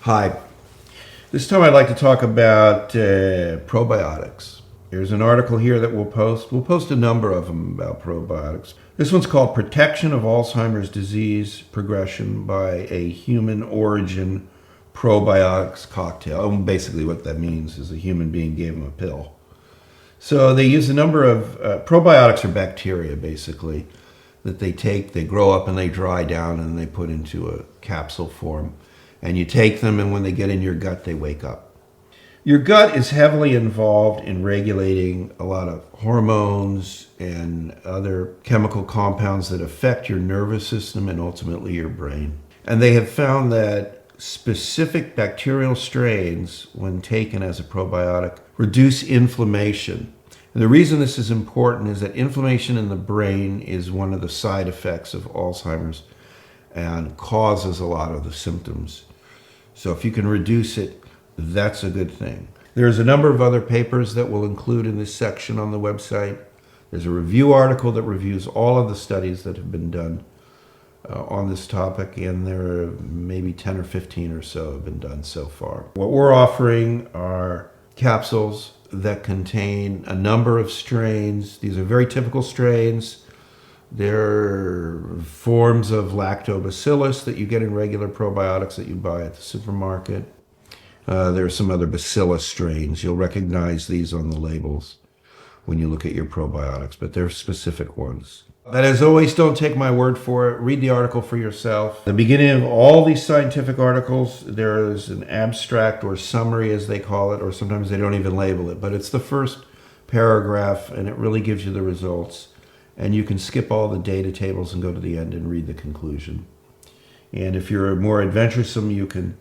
Hi. This time I'd like to talk about probiotics. There's an article here that we'll post. We'll post a number of them about probiotics. This one's called Protection of Alzheimer's Disease Progression by a Human Origin Probiotics Cocktail. And basically what that means is a human being gave them a pill. So they use a number of, probiotics are bacteria basically, that they take, they grow up and they dry down and they put into a capsule form. And you take them, and when they get in your gut, they wake up. Your gut is heavily involved in regulating a lot of hormones and other chemical compounds that affect your nervous system and ultimately your brain. And they have found that specific bacterial strains, when taken as a probiotic, reduce inflammation. And the reason this is important is that inflammation in the brain is one of the side effects of Alzheimer's and causes a lot of the symptoms. So if you can reduce it, that's a good thing. There's a number of other papers that we'll include in this section on the website. There's a review article that reviews all of the studies that have been done on this topic, and there are maybe 10 or 15 or so have been done so far. What we're offering are capsules that contain a number of strains. These are very typical strains. They're forms of Lactobacillus that you get in regular probiotics that you buy at the supermarket. There are some other bacillus strains. You'll recognize these on the labels when you look at your probiotics, but they're specific ones. But as always, don't take my word for it. Read the article for yourself. At the beginning of all these scientific articles, there is an abstract or summary, as they call it, or sometimes they don't even label it, but it's the first paragraph, and it really gives you the results. And you can skip all the data tables and go to the end and read the conclusion. And if you're more adventuresome, you can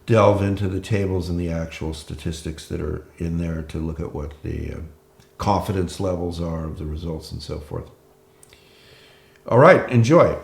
delve into the tables and the actual statistics that are in there to look at what the confidence levels are of the results and so forth. All right, enjoy.